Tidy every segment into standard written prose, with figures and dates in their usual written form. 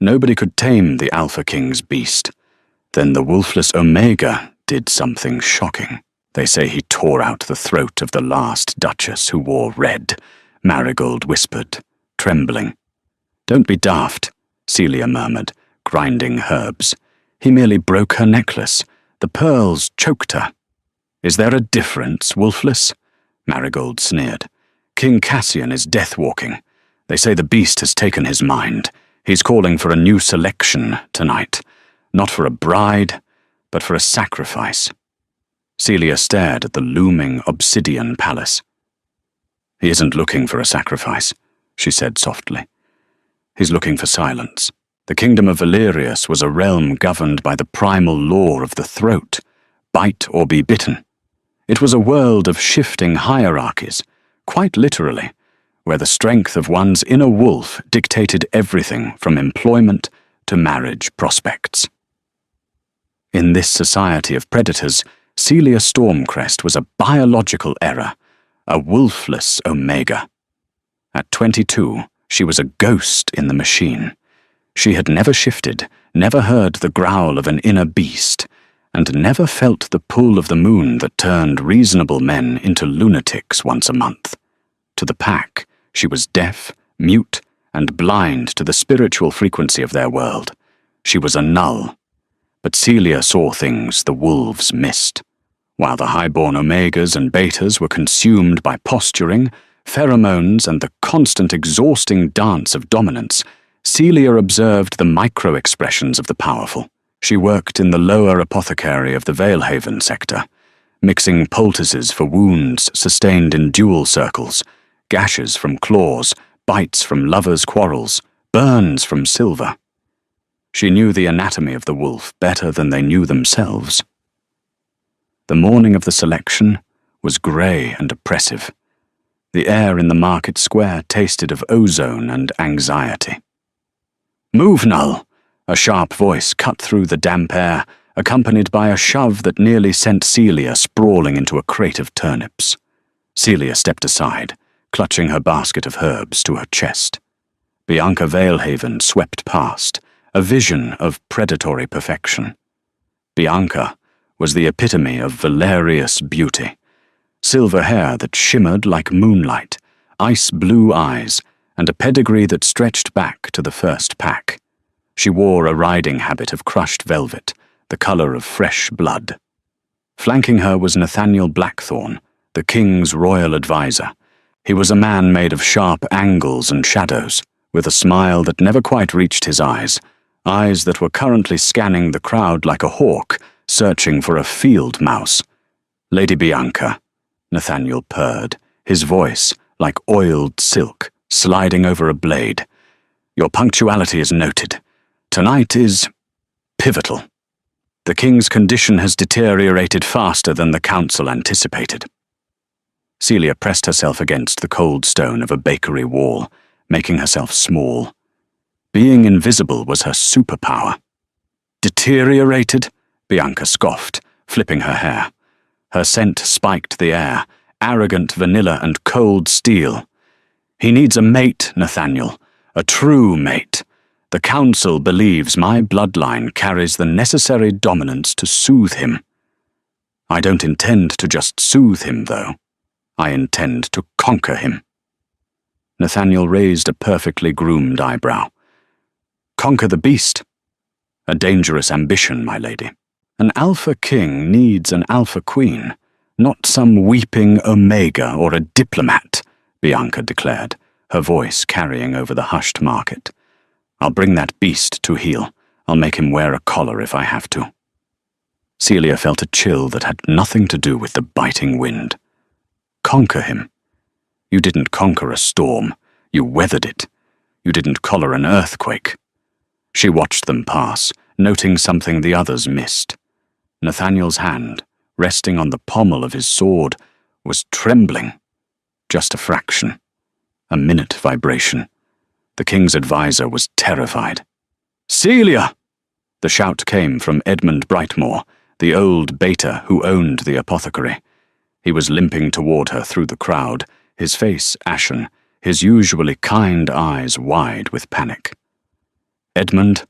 Nobody could tame the Alpha King's beast. Then the Wolfless Omega did something shocking. They say he tore out the throat of the last Duchess who wore red, Marigold whispered, trembling. Don't be daft, Celia murmured, grinding herbs. He merely broke her necklace. The pearls choked her. Is there a difference, Wolfless? Marigold sneered. King Cassian is death-walking. They say the beast has taken his mind. He's calling for a new selection tonight. Not for a bride, but for a sacrifice. Celia stared at the looming obsidian palace. He isn't looking for a sacrifice, she said softly. He's looking for silence. The kingdom of Valerius was a realm governed by the primal law of the throat, bite or be bitten. It was a world of shifting hierarchies, quite literally, where the strength of one's inner wolf dictated everything from employment to marriage prospects. In this society of predators, Celia Stormcrest was a biological error, a wolfless omega. At 22, she was a ghost in the machine. She had never shifted, never heard the growl of an inner beast, and never felt the pull of the moon that turned reasonable men into lunatics once a month. To the pack, she was deaf, mute, and blind to the spiritual frequency of their world. She was a null. But Celia saw things the wolves missed. While the highborn omegas and betas were consumed by posturing, pheromones, and the constant exhausting dance of dominance, Celia observed the micro-expressions of the powerful. She worked in the lower apothecary of the Valehaven sector, mixing poultices for wounds sustained in dual circles, gashes from claws, bites from lovers' quarrels, burns from silver. She knew the anatomy of the wolf better than they knew themselves. The morning of the selection was grey and oppressive. The air in the market square tasted of ozone and anxiety. "Move, Null!" A sharp voice cut through the damp air, accompanied by a shove that nearly sent Celia sprawling into a crate of turnips. Celia stepped aside, clutching her basket of herbs to her chest. Bianca Valehaven swept past, a vision of predatory perfection. Bianca was the epitome of Valerius beauty. Silver hair that shimmered like moonlight, ice-blue eyes, and a pedigree that stretched back to the first pack. She wore a riding habit of crushed velvet, the color of fresh blood. Flanking her was Nathaniel Blackthorne, the king's royal advisor. He was a man made of sharp angles and shadows, with a smile that never quite reached his eyes that were currently scanning the crowd like a hawk, searching for a field mouse. "Lady Bianca," Nathaniel purred, his voice like oiled silk, sliding over a blade. "Your punctuality is noted. Tonight is pivotal. The king's condition has deteriorated faster than the council anticipated." Celia pressed herself against the cold stone of a bakery wall, making herself small. Being invisible was her superpower. "Deteriorated?" Bianca scoffed, flipping her hair. Her scent spiked the air, arrogant vanilla and cold steel. "He needs a mate, Nathaniel, a true mate. The council believes my bloodline carries the necessary dominance to soothe him. I don't intend to just soothe him, though. I intend to conquer him." Nathaniel raised a perfectly groomed eyebrow. "Conquer the beast? A dangerous ambition, my lady. An alpha king needs an alpha queen, not some weeping omega or a diplomat," Bianca declared, her voice carrying over the hushed market. "I'll bring that beast to heel. I'll make him wear a collar if I have to." Celia felt a chill that had nothing to do with the biting wind. Conquer him? You didn't conquer a storm. You weathered it. You didn't collar an earthquake. She watched them pass, noting something the others missed. Nathaniel's hand, resting on the pommel of his sword, was trembling. Just a fraction. A minute vibration. The king's advisor was terrified. "Celia!" The shout came from Edmund Brightmore, the old beta who owned the apothecary. He was limping toward her through the crowd, his face ashen, his usually kind eyes wide with panic. "Edmund?"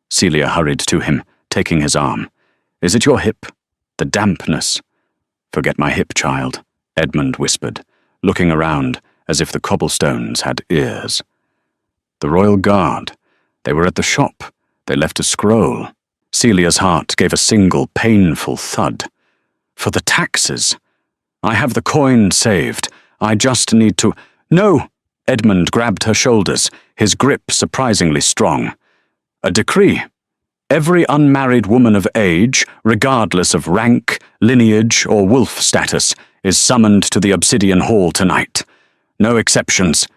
Celia hurried to him, taking his arm. "Is it your hip? The dampness?" "Forget my hip, child," Edmund whispered, looking around as if the cobblestones had ears. "The Royal Guard. They were at the shop. They left a scroll." Celia's heart gave a single painful thud. "For the taxes. I have the coin saved. I just need to—" "No!" Edmund grabbed her shoulders, his grip surprisingly strong. "A decree. Every unmarried woman of age, regardless of rank, lineage, or wolf status, is summoned to the Obsidian Hall tonight. No exceptions.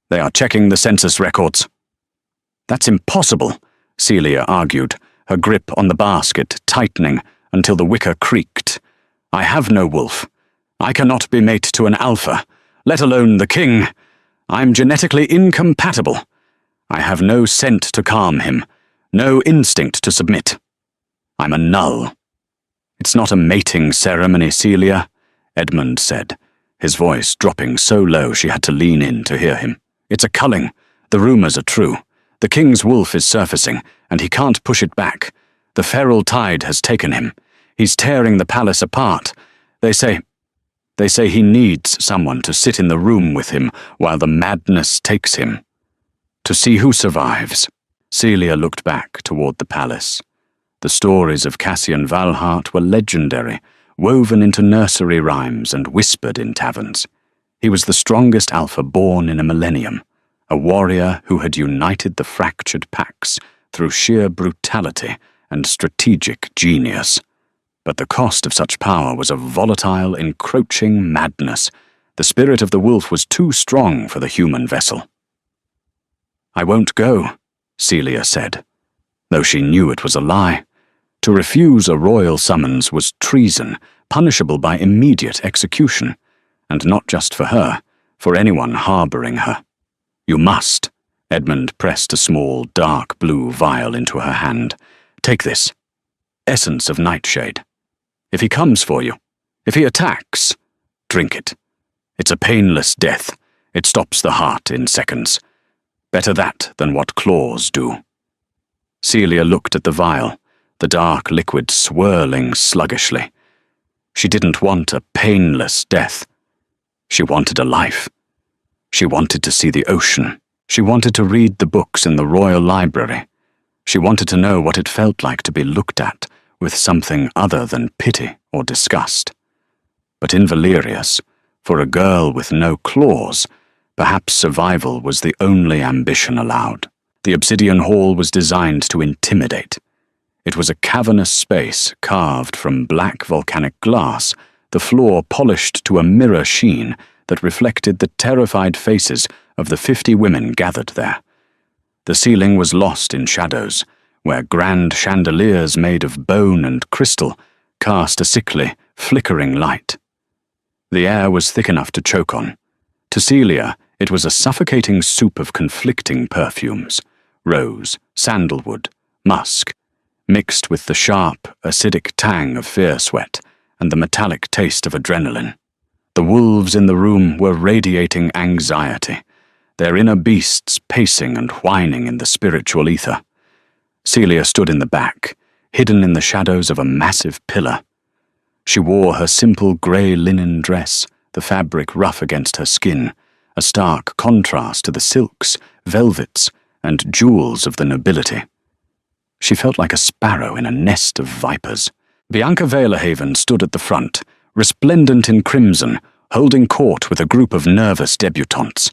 They are checking the census records." "That's impossible," Celia argued, her grip on the basket tightening until the wicker creaked. "I have no wolf. I cannot be mate to an alpha, let alone the king. I'm genetically incompatible. I have no scent to calm him, no instinct to submit. I'm a null." "It's not a mating ceremony, Celia," Edmund said, his voice dropping so low she had to lean in to hear him. "It's a culling. The rumors are true. The king's wolf is surfacing, and he can't push it back. The feral tide has taken him. He's tearing the palace apart. They say he needs someone to sit in the room with him while the madness takes him. To see who survives." Celia looked back toward the palace. The stories of Cassian Valhart were legendary, woven into nursery rhymes and whispered in taverns. He was the strongest alpha born in a millennium, a warrior who had united the fractured packs through sheer brutality and strategic genius. But the cost of such power was a volatile, encroaching madness. The spirit of the wolf was too strong for the human vessel. "I won't go," Celia said, though she knew it was a lie. To refuse a royal summons was treason, punishable by immediate execution, and not just for her, for anyone harboring her. "You must." Edmund pressed a small, dark blue vial into her hand. "Take this. Essence of nightshade. If he comes for you, if he attacks, drink it. It's a painless death. It stops the heart in seconds. Better that than what claws do." Celia looked at the vial, the dark liquid swirling sluggishly. She didn't want a painless death. She wanted a life. She wanted to see the ocean. She wanted to read the books in the royal library. She wanted to know what it felt like to be looked at with something other than pity or disgust. But in Valerius, for a girl with no claws, perhaps survival was the only ambition allowed. The Obsidian Hall was designed to intimidate. It was a cavernous space carved from black volcanic glass, the floor polished to a mirror sheen that reflected the terrified faces of the 50 women gathered there. The ceiling was lost in shadows, where grand chandeliers made of bone and crystal cast a sickly, flickering light. The air was thick enough to choke on. To Celia, it was a suffocating soup of conflicting perfumes: rose, sandalwood, musk, mixed with the sharp, acidic tang of fear sweat and the metallic taste of adrenaline. The wolves in the room were radiating anxiety, their inner beasts pacing and whining in the spiritual ether. Celia stood in the back, hidden in the shadows of a massive pillar. She wore her simple grey linen dress, the fabric rough against her skin, a stark contrast to the silks, velvets, and jewels of the nobility. She felt like a sparrow in a nest of vipers. Bianca Valehaven stood at the front, resplendent in crimson, holding court with a group of nervous debutantes.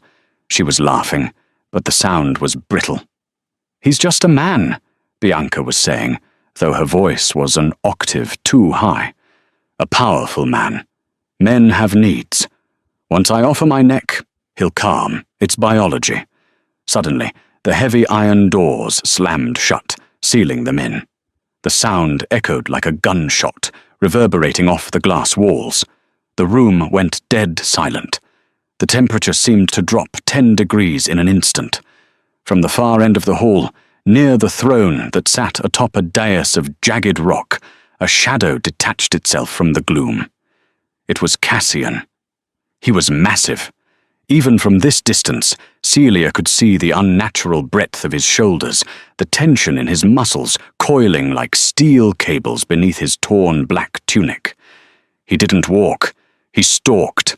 She was laughing, but the sound was brittle. "He's just a man," Bianca was saying, though her voice was an octave too high. "A powerful man. Men have needs. Once I offer my neck, he'll calm. It's biology." Suddenly, the heavy iron doors slammed shut, sealing them in. The sound echoed like a gunshot, reverberating off the glass walls. The room went dead silent. The temperature seemed to drop 10 degrees in an instant. From the far end of the hall, near the throne that sat atop a dais of jagged rock, a shadow detached itself from the gloom. It was Cassian. He was massive. Even from this distance, Celia could see the unnatural breadth of his shoulders, the tension in his muscles coiling like steel cables beneath his torn black tunic. He didn't walk. He stalked.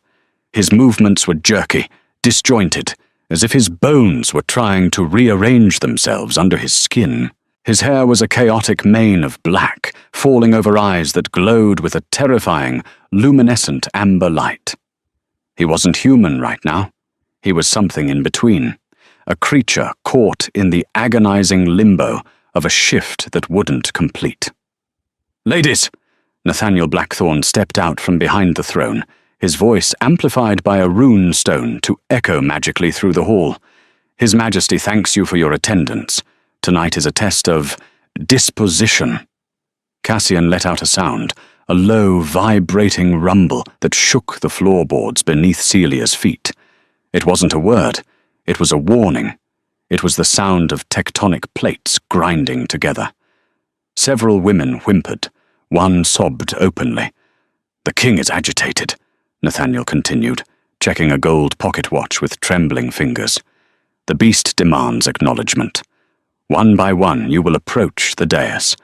His movements were jerky, disjointed, as if his bones were trying to rearrange themselves under his skin. His hair was a chaotic mane of black, falling over eyes that glowed with a terrifying, luminescent amber light. He wasn't human right now. He was something in between, a creature caught in the agonizing limbo of a shift that wouldn't complete. "Ladies!" Nathaniel Blackthorne stepped out from behind the throne, his voice amplified by a rune stone to echo magically through the hall. "His Majesty thanks you for your attendance. Tonight is a test of disposition." Cassian let out a sound, a low, vibrating rumble that shook the floorboards beneath Celia's feet. It wasn't a word. It was a warning. It was the sound of tectonic plates grinding together. Several women whimpered. One sobbed openly. "The king is agitated," Nathaniel continued, checking a gold pocket watch with trembling fingers. "The beast demands acknowledgement. One by one you will approach the dais.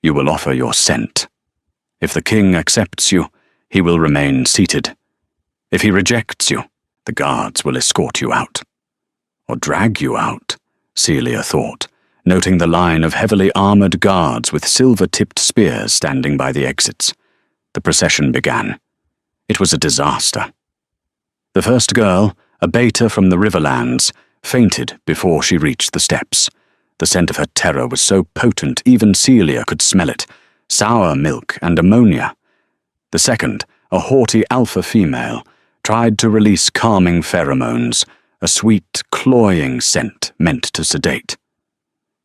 You will offer your scent. If the king accepts you, he will remain seated. If he rejects you, the guards will escort you out." Or drag you out, Celia thought, noting the line of heavily armored guards with silver-tipped spears standing by the exits. The procession began. It was a disaster. The first girl, a beta from the Riverlands, fainted before she reached the steps. The scent of her terror was so potent even Celia could smell it. Sour milk and ammonia. The second, a haughty alpha female, tried to release calming pheromones, a sweet, cloying scent meant to sedate.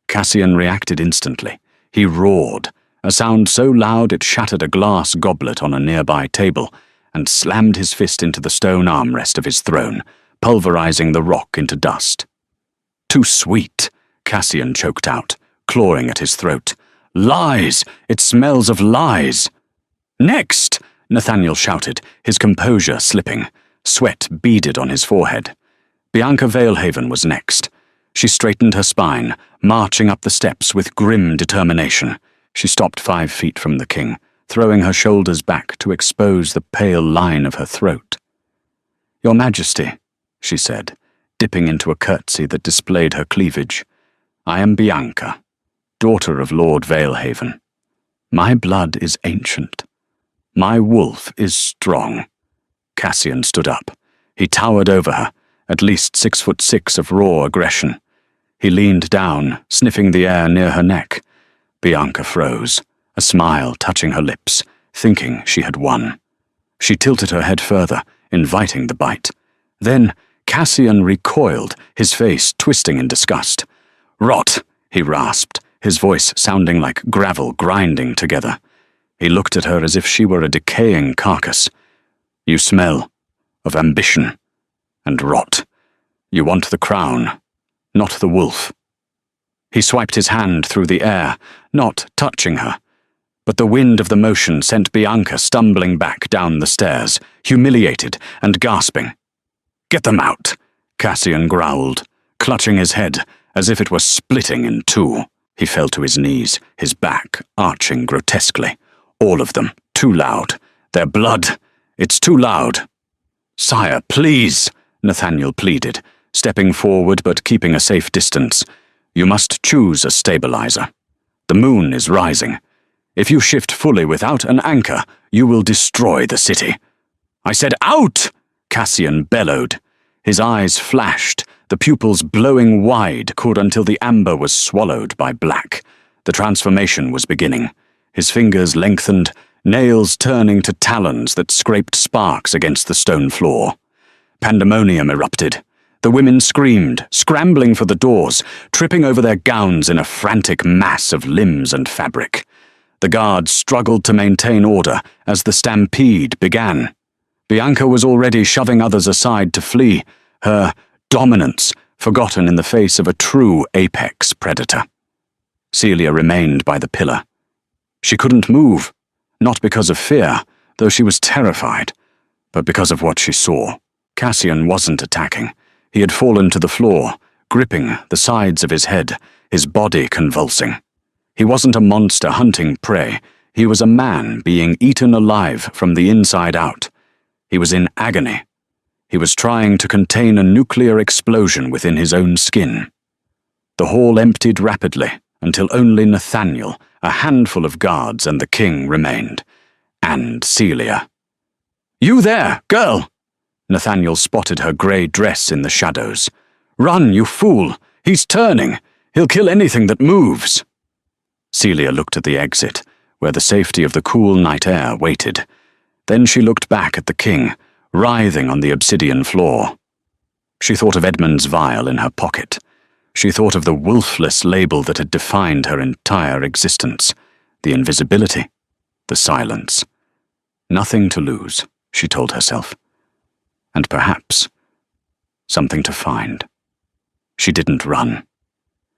Cassian reacted instantly. He roared, a sound so loud it shattered a glass goblet on a nearby table, and slammed his fist into the stone armrest of his throne, pulverizing the rock into dust. "Too sweet," Cassian choked out, clawing at his throat. "Lies! It smells of lies!" "Next!" Nathaniel shouted, his composure slipping. Sweat beaded on his forehead. Bianca Veilhaven was next. She straightened her spine, marching up the steps with grim determination. She stopped 5 feet from the king, throwing her shoulders back to expose the pale line of her throat. "Your Majesty," she said, dipping into a curtsy that displayed her cleavage. "I am Bianca, daughter of Lord Veilhaven. My blood is ancient. My wolf is strong." Cassian stood up. He towered over her, at least 6'6" of raw aggression. He leaned down, sniffing the air near her neck. Bianca froze, a smile touching her lips, thinking she had won. She tilted her head further, inviting the bite. Then Cassian recoiled, his face twisting in disgust. "Rot," he rasped, his voice sounding like gravel grinding together. He looked at her as if she were a decaying carcass. "You smell of ambition and rot. You want the crown, not the wolf." He swiped his hand through the air, not touching her. But the wind of the motion sent Bianca stumbling back down the stairs, humiliated and gasping. "Get them out," Cassian growled, clutching his head as if it were splitting in two. He fell to his knees, his back arching grotesquely. "All of them. Too loud. Their blood. It's too loud." "Sire, please," Nathaniel pleaded, stepping forward but keeping a safe distance. "You must choose a stabilizer. The moon is rising. If you shift fully without an anchor, you will destroy the city." "I said out!" Cassian bellowed. His eyes flashed, the pupils blowing wide until the amber was swallowed by black. The transformation was beginning. His fingers lengthened, nails turning to talons that scraped sparks against the stone floor. Pandemonium erupted. The women screamed, scrambling for the doors, tripping over their gowns in a frantic mass of limbs and fabric. The guards struggled to maintain order as the stampede began. Bianca was already shoving others aside to flee, her dominance forgotten in the face of a true apex predator. Celia remained by the pillar. She couldn't move, not because of fear, though she was terrified, but because of what she saw. Cassian wasn't attacking. He had fallen to the floor, gripping the sides of his head, his body convulsing. He wasn't a monster hunting prey. He was a man being eaten alive from the inside out. He was in agony. He was trying to contain a nuclear explosion within his own skin. The hall emptied rapidly until only Nathaniel, a handful of guards, and the king remained. And Celia. "You there, girl!" Nathaniel spotted her grey dress in the shadows. "Run, you fool! He's turning! He'll kill anything that moves!" Celia looked at the exit, where the safety of the cool night air waited. Then she looked back at the king, writhing on the obsidian floor. She thought of Edmund's vial in her pocket. She thought of the Wolfless label that had defined her entire existence, the invisibility, the silence. Nothing to lose, she told herself. And perhaps something to find. She didn't run.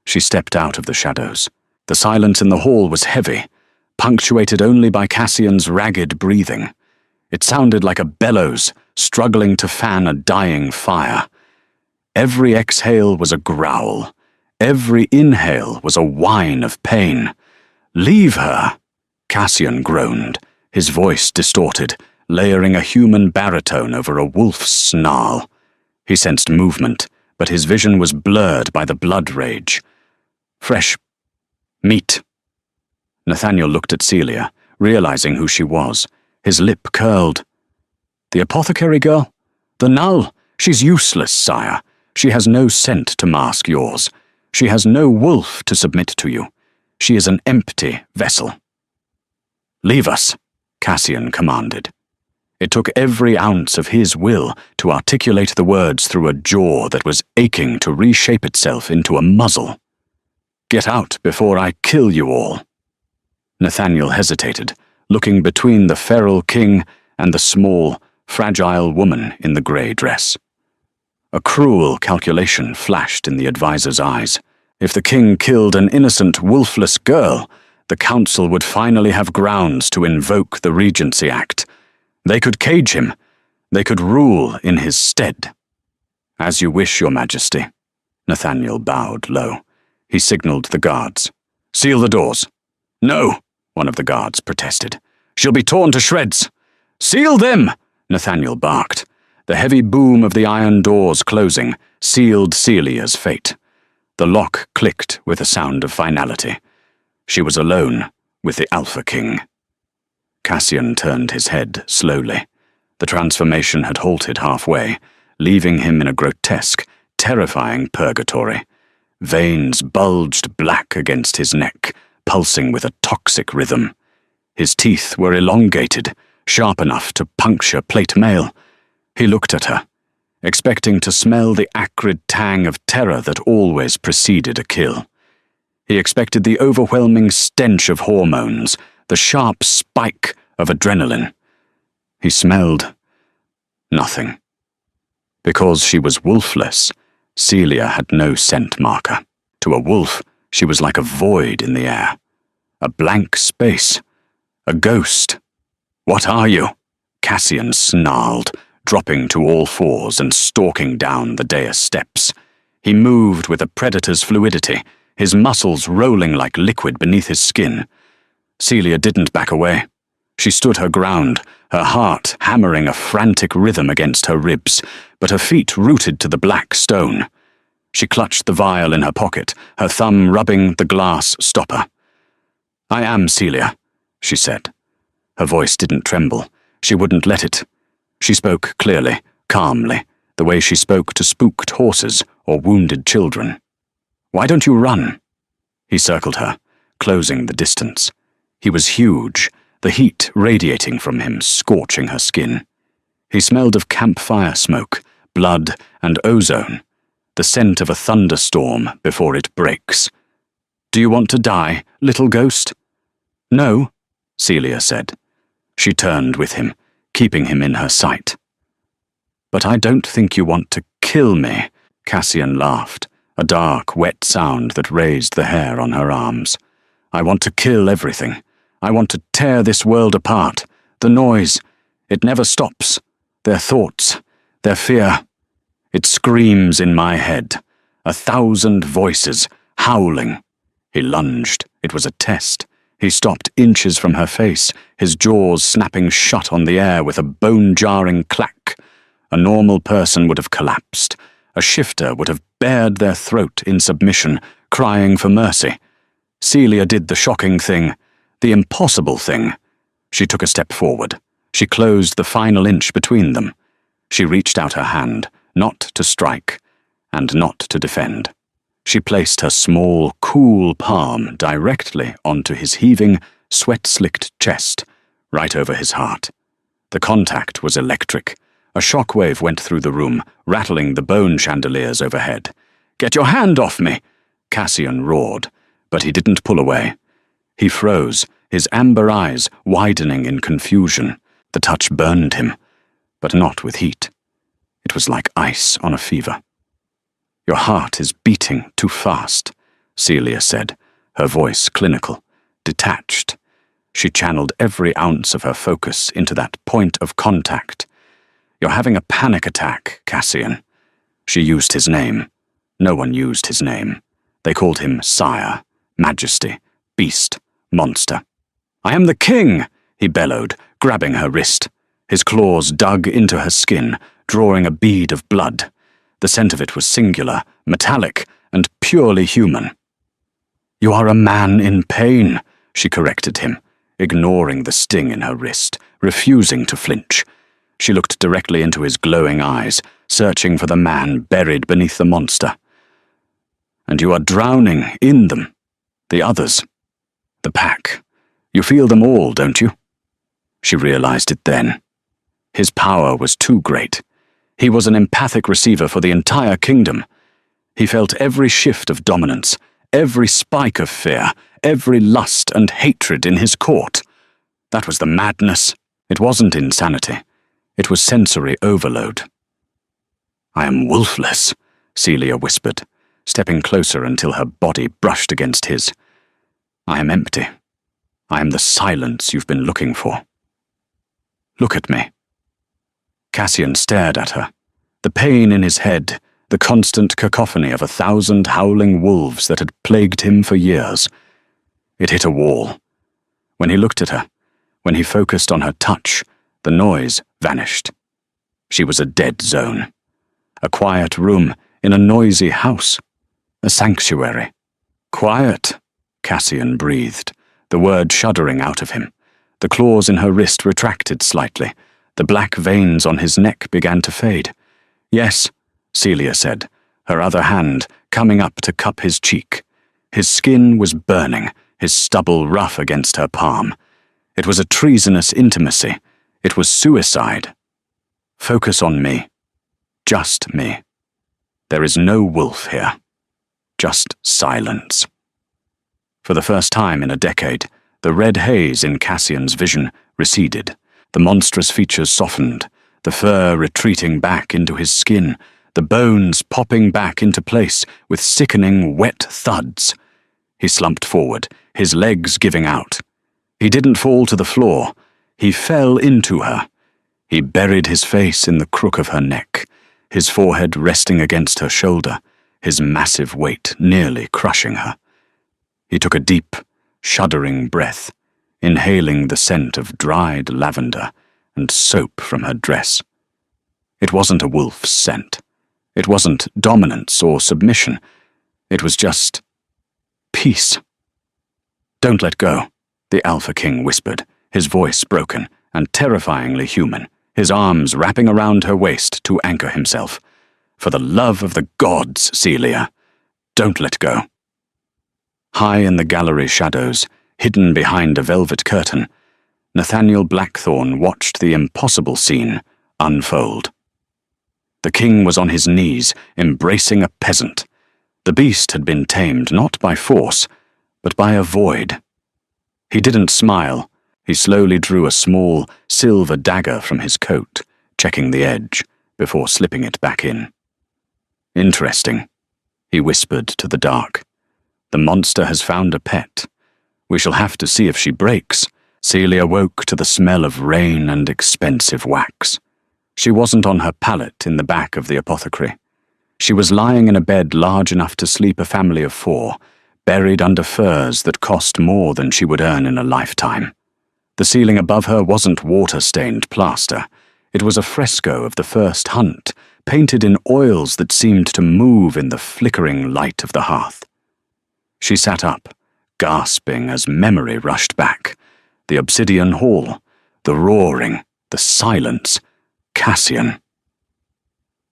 She stepped out of the shadows. The silence in the hall was heavy, punctuated only by Cassian's ragged breathing. It sounded like a bellows struggling to fan a dying fire. Every exhale was a growl. Every inhale was a whine of pain. "Leave her!" Cassian groaned, his voice distorted, layering a human baritone over a wolf's snarl. He sensed movement, but his vision was blurred by the blood rage. Fresh meat. Nathaniel looked at Celia, realizing who she was. His lip curled. "The apothecary girl? The null? She's useless, sire. She has no scent to mask yours. She has no wolf to submit to you. She is an empty vessel." "Leave us," Cassian commanded. It took every ounce of his will to articulate the words through a jaw that was aching to reshape itself into a muzzle. "Get out before I kill you all." Nathaniel hesitated, looking between the feral king and the small, fragile woman in the grey dress. A cruel calculation flashed in the advisor's eyes. If the king killed an innocent, wolfless girl, the council would finally have grounds to invoke the Regency Act. They could cage him. They could rule in his stead. "As you wish, your majesty." Nathaniel bowed low. He signaled the guards. "Seal the doors." "No," one of the guards protested. "She'll be torn to shreds." "Seal them!" Nathaniel barked. The heavy boom of the iron doors closing sealed Celia's fate. The lock clicked with a sound of finality. She was alone with the Alpha King. Cassian turned his head slowly. The transformation had halted halfway, leaving him in a grotesque, terrifying purgatory. Veins bulged black against his neck, pulsing with a toxic rhythm. His teeth were elongated, sharp enough to puncture plate mail. He looked at her, expecting to smell the acrid tang of terror that always preceded a kill. He expected the overwhelming stench of hormones, the sharp spike of adrenaline. He smelled nothing. Because she was wolfless, Celia had no scent marker. To a wolf, she was like a void in the air. A blank space. A ghost. "What are you?" Cassian snarled, dropping to all fours and stalking down the dais steps. He moved with a predator's fluidity, his muscles rolling like liquid beneath his skin. Celia didn't back away. She stood her ground, her heart hammering a frantic rhythm against her ribs, but her feet rooted to the black stone. She clutched the vial in her pocket, her thumb rubbing the glass stopper. "I am Celia," she said. Her voice didn't tremble. She wouldn't let it. She spoke clearly, calmly, the way she spoke to spooked horses or wounded children. "Why don't you run?" He circled her, closing the distance. He was huge, the heat radiating from him, scorching her skin. He smelled of campfire smoke, blood, and ozone, the scent of a thunderstorm before it breaks. "Do you want to die, little ghost?" "No," Celia said. She turned with him, keeping him in her sight. "But I don't think you want to kill me," Cassian laughed, a dark, wet sound that raised the hair on her arms. "I want to kill everything. I want to tear this world apart. The noise, it never stops. Their thoughts, Their fear, it screams in my head, 1,000 voices, howling. He lunged. It was a test. He stopped inches from her face, his jaws snapping shut on the air with a bone-jarring clack. A normal person would have collapsed. A shifter would have bared their throat in submission, crying for mercy. Celia did the shocking thing, the impossible thing. She took a step forward. She closed the final inch between them. She reached out her hand, not to strike, and not to defend. She placed her small, cool palm directly onto his heaving, sweat-slicked chest, right over his heart. The contact was electric. A shockwave went through the room, rattling the bone chandeliers overhead. "Get your hand off me!" Cassian roared, but he didn't pull away. He froze, his amber eyes widening in confusion. The touch burned him, but not with heat. It was like ice on a fever. "Your heart is beating too fast," Celia said, her voice clinical, detached. She channeled every ounce of her focus into that point of contact. "You're having a panic attack, Cassian." She used his name. No one used his name. They called him Sire, Majesty, Beast, Monster. "I am the king," he bellowed, grabbing her wrist. His claws dug into her skin, drawing a bead of blood. The scent of it was singular, metallic, and purely human. "You are a man in pain," she corrected him, ignoring the sting in her wrist, refusing to flinch. She looked directly into his glowing eyes, searching for the man buried beneath the monster. "And you are drowning in them. The others. The pack. You feel them all, don't you?" She realized it then. His power was too great. He was an empathic receiver for the entire kingdom. He felt every shift of dominance, every spike of fear, every lust and hatred in his court. That was the madness. It wasn't insanity. It was sensory overload. "I am Wolfless," Celia whispered, stepping closer until her body brushed against his. "I am empty. I am the silence you've been looking for. Look at me." Cassian stared at her. The pain in his head, the constant cacophony of 1,000 howling wolves that had plagued him for years. It hit a wall. When he looked at her, when he focused on her touch, the noise vanished. She was a dead zone. A quiet room in a noisy house. A sanctuary. "Quiet," Cassian breathed, the word shuddering out of him. The claws in her wrist retracted slightly. The black veins on his neck began to fade. "Yes," Celia said, her other hand coming up to cup his cheek. His skin was burning, his stubble rough against her palm. It was a treasonous intimacy. It was suicide. "Focus on me. Just me. There is no wolf here. Just silence." For the first time in a decade, the red haze in Cassian's vision receded. The monstrous features softened, the fur retreating back into his skin, the bones popping back into place with sickening, wet thuds. He slumped forward, his legs giving out. He didn't fall to the floor. He fell into her. He buried his face in the crook of her neck, his forehead resting against her shoulder, his massive weight nearly crushing her. He took a deep, shuddering breath, inhaling the scent of dried lavender and soap from her dress. It wasn't a wolf's scent. It wasn't dominance or submission. It was just peace. "Don't let go," the Alpha King whispered, his voice broken and terrifyingly human, his arms wrapping around her waist to anchor himself. "For the love of the gods, Celia, don't let go." High in the gallery shadows, hidden behind a velvet curtain, Nathaniel Blackthorne watched the impossible scene unfold. The king was on his knees, embracing a peasant. The beast had been tamed not by force, but by a void. He didn't smile. He slowly drew a small, silver dagger from his coat, checking the edge, before slipping it back in. "Interesting," he whispered to the dark. "The monster has found a pet. We shall have to see if she breaks." Celia woke to the smell of rain and expensive wax. She wasn't on her pallet in the back of the apothecary. She was lying in a bed large enough to sleep a family of 4, buried under furs that cost more than she would earn in a lifetime. The ceiling above her wasn't water-stained plaster. It was a fresco of the first hunt, painted in oils that seemed to move in the flickering light of the hearth. She sat up, gasping as memory rushed back. The obsidian hall, the roaring, the silence. Cassian.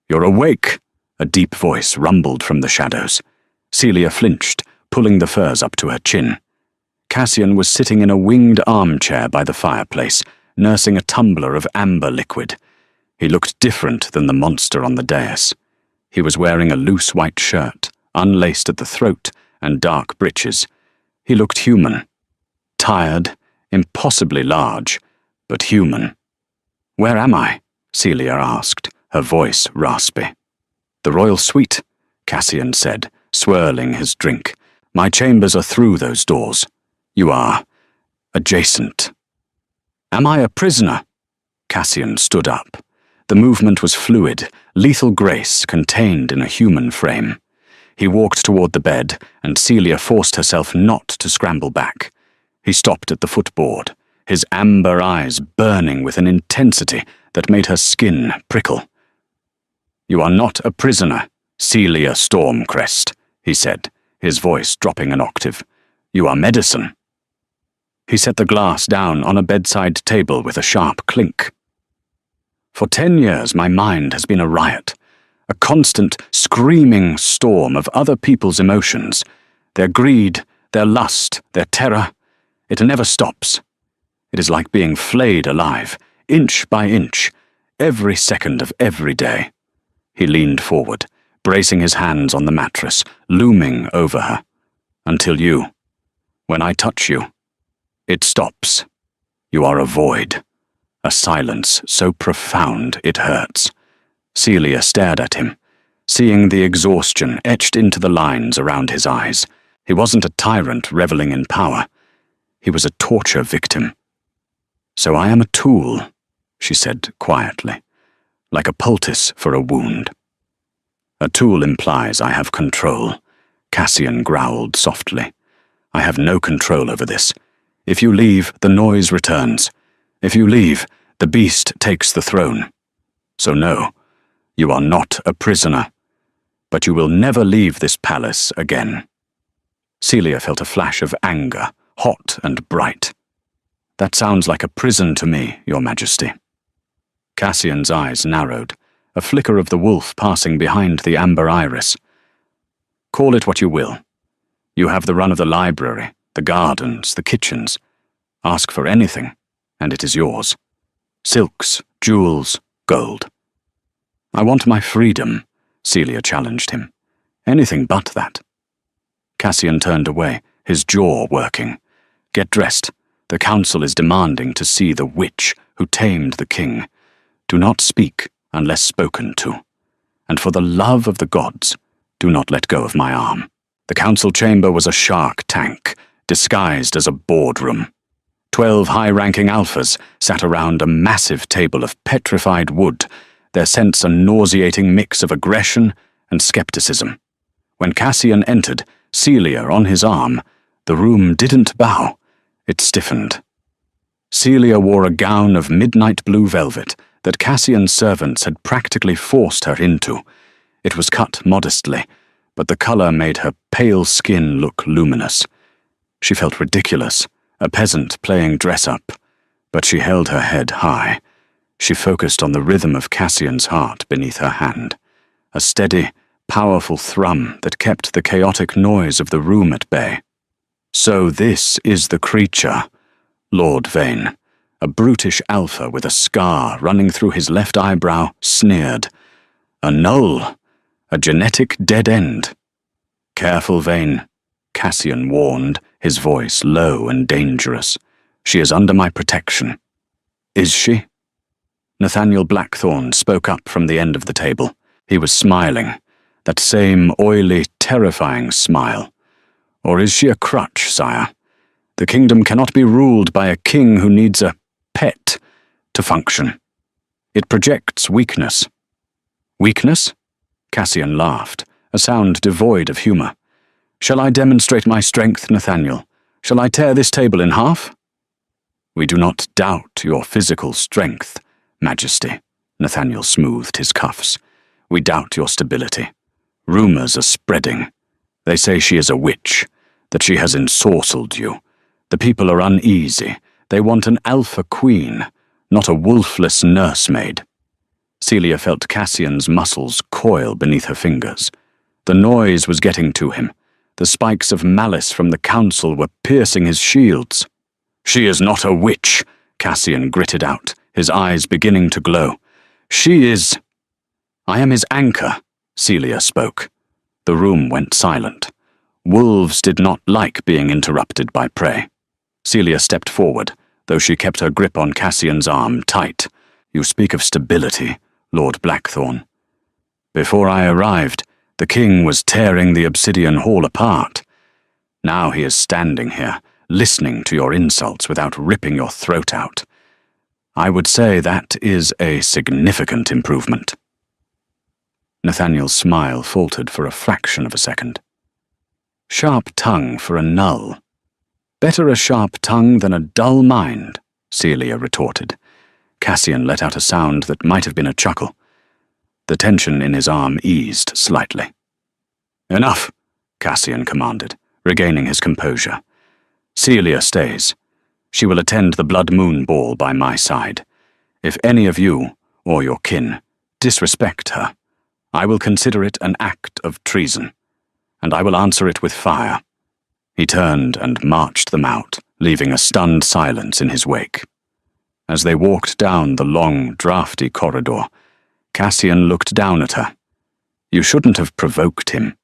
"You're awake," a deep voice rumbled from the shadows. Celia flinched, pulling the furs up to her chin. Cassian was sitting in a winged armchair by the fireplace, nursing a tumbler of amber liquid. He looked different than the monster on the dais. He was wearing a loose white shirt, unlaced at the throat, and dark breeches. He looked human. Tired, impossibly large, but human. "Where am I?" Celia asked, her voice raspy. "The royal suite," Cassian said, swirling his drink. "My chambers are through those doors. You are adjacent." "Am I a prisoner?" Cassian stood up. The movement was fluid, lethal grace contained in a human frame. He walked toward the bed, and Celia forced herself not to scramble back. He stopped at the footboard, his amber eyes burning with an intensity that made her skin prickle. "You are not a prisoner, Celia Stormcrest," he said, his voice dropping an octave. "You are medicine." He set the glass down on a bedside table with a sharp clink. "For 10 years my mind has been a riot, a constant, screaming storm of other people's emotions, their greed, their lust, their terror. It never stops. It is like being flayed alive, inch by inch, every second of every day." He leaned forward, bracing his hands on the mattress, looming over her. "Until you. When I touch you, it stops. You are a void. A silence so profound it hurts." Celia stared at him, seeing the exhaustion etched into the lines around his eyes. He wasn't a tyrant reveling in power. He was a torture victim. "So I am a tool," she said quietly, "like a poultice for a wound." "A tool implies I have control," Cassian growled softly. "I have no control over this. If you leave, the noise returns. If you leave, the beast takes the throne. So no, you are not a prisoner. But you will never leave this palace again." Celia felt a flash of anger, hot and bright. "That sounds like a prison to me, Your Majesty." Cassian's eyes narrowed, a flicker of the wolf passing behind the amber iris. "Call it what you will. You have the run of the library, the gardens, the kitchens. Ask for anything, and it is yours. Silks, jewels, gold." "I want my freedom," Celia challenged him. "Anything but that." Cassian turned away, his jaw working. "Get dressed. The council is demanding to see the witch who tamed the king. Do not speak unless spoken to. And for the love of the gods, do not let go of my arm." The council chamber was a shark tank, disguised as a boardroom. 12 high-ranking alphas sat around a massive table of petrified wood, their scents a nauseating mix of aggression and skepticism. When Cassian entered, Celia on his arm, the room didn't bow. It stiffened. Celia wore a gown of midnight blue velvet that Cassian's servants had practically forced her into. It was cut modestly, but the color made her pale skin look luminous. She felt ridiculous, a peasant playing dress-up, but she held her head high. She focused on the rhythm of Cassian's heart beneath her hand, a steady, powerful thrum that kept the chaotic noise of the room at bay. "So this is the creature," Lord Vane, a brutish alpha with a scar running through his left eyebrow, sneered. "A null, a genetic dead end." "Careful, Vane," Cassian warned, his voice low and dangerous. "She is under my protection." "Is she?" Nathaniel Blackthorne spoke up from the end of the table. He was smiling, that same oily, terrifying smile. "Or is she a crutch, sire? The kingdom cannot be ruled by a king who needs a pet to function." It projects weakness. Weakness? Cassian laughed, a sound devoid of humor. Shall I demonstrate my strength, Nathaniel? Shall I tear this table in half? We do not doubt your physical strength, Majesty. Nathaniel smoothed his cuffs. We doubt your stability. Rumors are spreading. They say she is a witch, that she has ensorcelled you. The people are uneasy. They want an alpha queen, not a wolfless nursemaid. Celia felt Cassian's muscles coil beneath her fingers. The noise was getting to him. The spikes of malice from the council were piercing his shields. She is not a witch, Cassian gritted out, his eyes beginning to glow. She is... I am his anchor, Celia spoke. The room went silent. Wolves did not like being interrupted by prey. Celia stepped forward, though she kept her grip on Cassian's arm tight. You speak of stability, Lord Blackthorn. Before I arrived, the king was tearing the obsidian hall apart. Now he is standing here, listening to your insults without ripping your throat out. I would say that is a significant improvement. Nathaniel's smile faltered for a fraction of a second. Sharp tongue for a null. Better a sharp tongue than a dull mind, Celia retorted. Cassian let out a sound that might have been a chuckle. The tension in his arm eased slightly. Enough, Cassian commanded, regaining his composure. Celia stays. She will attend the Blood Moon Ball by my side. If any of you, or your kin, disrespect her, I will consider it an act of treason, and I will answer it with fire. He turned and marched them out, leaving a stunned silence in his wake. As they walked down the long, drafty corridor, Cassian looked down at her. You shouldn't have provoked him.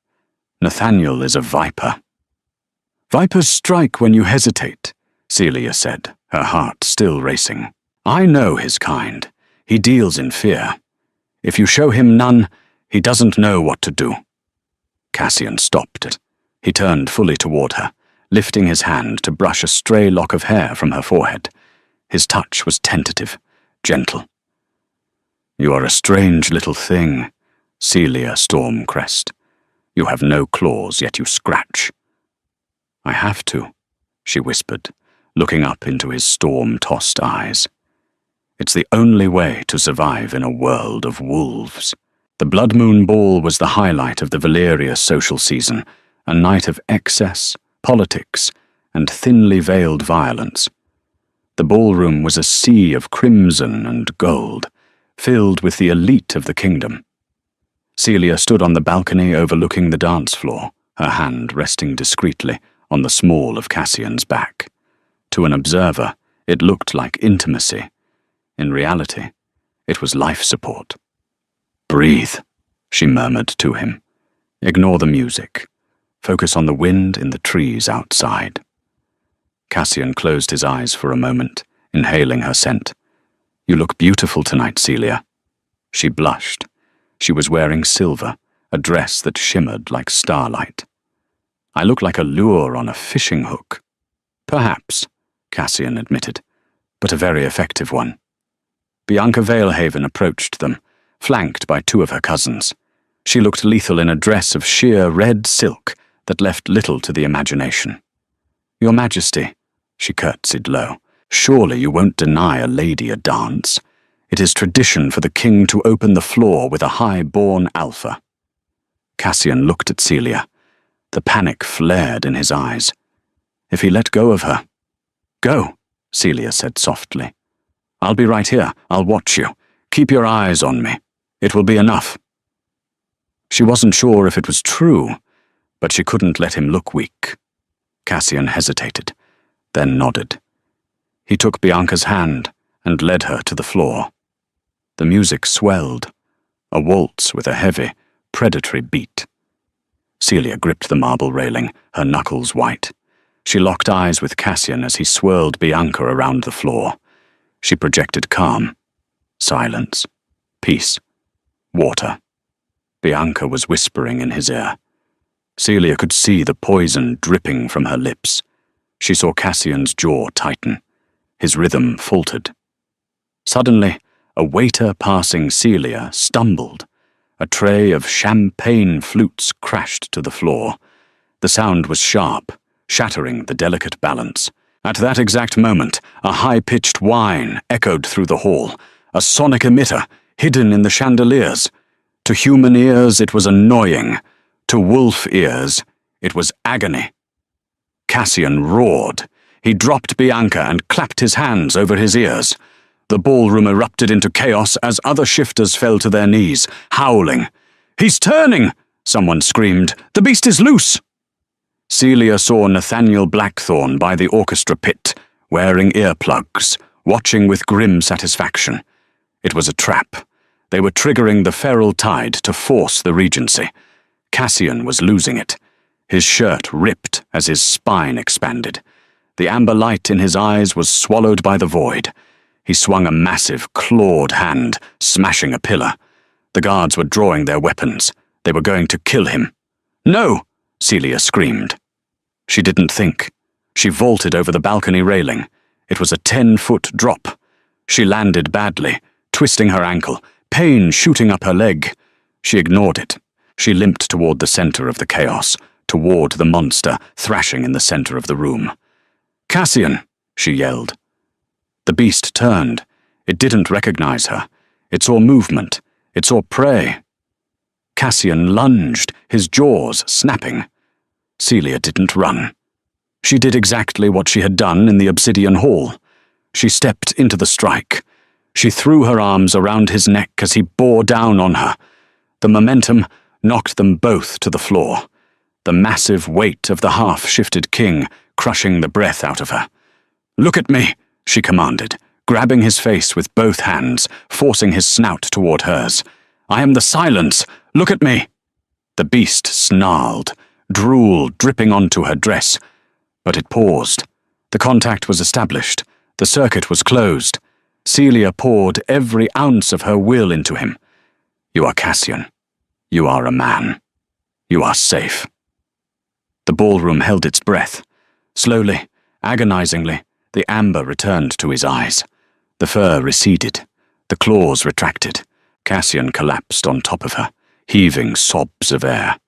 Nathaniel is a viper. Vipers strike when you hesitate, Celia said, her heart still racing. I know his kind. He deals in fear. If you show him none, he doesn't know what to do. Cassian stopped. He turned fully toward her, lifting his hand to brush a stray lock of hair from her forehead. His touch was tentative, gentle. You are a strange little thing, Celia Stormcrest. You have no claws, yet you scratch. I have to, she whispered, looking up into his storm-tossed eyes. It's the only way to survive in a world of wolves. The Blood Moon Ball was the highlight of the Valyria social season, a night of excess, politics, and thinly veiled violence. The ballroom was a sea of crimson and gold, filled with the elite of the kingdom. Celia stood on the balcony overlooking the dance floor, her hand resting discreetly on the small of Cassian's back. To an observer, it looked like intimacy. In reality, it was life support. Breathe, she murmured to him. Ignore the music. Focus on the wind in the trees outside. Cassian closed his eyes for a moment, inhaling her scent. You look beautiful tonight, Celia. She blushed. She was wearing silver, a dress that shimmered like starlight. I look like a lure on a fishing hook. Perhaps, Cassian admitted, but a very effective one. Bianca Valehaven approached them, flanked by two of her cousins. She looked lethal in a dress of sheer red silk that left little to the imagination. Your Majesty, she curtsied low, surely you won't deny a lady a dance. It is tradition for the king to open the floor with a high-born alpha. Cassian looked at Celia. The panic flared in his eyes. If he let go of her... Go, Celia said softly. I'll be right here. I'll watch you. Keep your eyes on me. It will be enough. She wasn't sure if it was true, but she couldn't let him look weak. Cassian hesitated, then nodded. He took Bianca's hand and led her to the floor. The music swelled, a waltz with a heavy, predatory beat. Celia gripped the marble railing, her knuckles white. She locked eyes with Cassian as he swirled Bianca around the floor. She projected calm, silence, peace, water. Bianca was whispering in his ear. Celia could see the poison dripping from her lips. She saw Cassian's jaw tighten. His rhythm faltered. Suddenly, a waiter passing Celia stumbled. A tray of champagne flutes crashed to the floor. The sound was sharp, shattering the delicate balance. At that exact moment, a high-pitched whine echoed through the hall, a sonic emitter hidden in the chandeliers. To human ears, it was annoying. To wolf ears, it was agony. Cassian roared. He dropped Bianca and clapped his hands over his ears. The ballroom erupted into chaos as other shifters fell to their knees, howling. "He's turning!" someone screamed. "The beast is loose!" Celia saw Nathaniel Blackthorne by the orchestra pit, wearing earplugs, watching with grim satisfaction. It was a trap. They were triggering the feral tide to force the regency. Cassian was losing it. His shirt ripped as his spine expanded. The amber light in his eyes was swallowed by the void. He swung a massive, clawed hand, smashing a pillar. The guards were drawing their weapons. They were going to kill him. "No!" Celia screamed. She didn't think. She vaulted over the balcony railing. It was a 10-foot drop. She landed badly, twisting her ankle, pain shooting up her leg. She ignored it. She limped toward the center of the chaos, toward the monster thrashing in the center of the room. "Cassian!" she yelled. The beast turned. It didn't recognize her. It saw movement. It saw prey. Cassian lunged, his jaws snapping. Celia didn't run. She did exactly what she had done in the obsidian hall. She stepped into the strike. She threw her arms around his neck as he bore down on her. The momentum knocked them both to the floor. The massive weight of the half-shifted king crushing the breath out of her. "Look at me," she commanded, grabbing his face with both hands, forcing his snout toward hers. "I am the silence. Look at me." The beast snarled, drool dripping onto her dress. But it paused. The contact was established. The circuit was closed. Celia poured every ounce of her will into him. "You are Cassian. You are a man. You are safe." The ballroom held its breath. Slowly, agonizingly, the amber returned to his eyes. The fur receded. The claws retracted. Cassian collapsed on top of her, heaving sobs of air.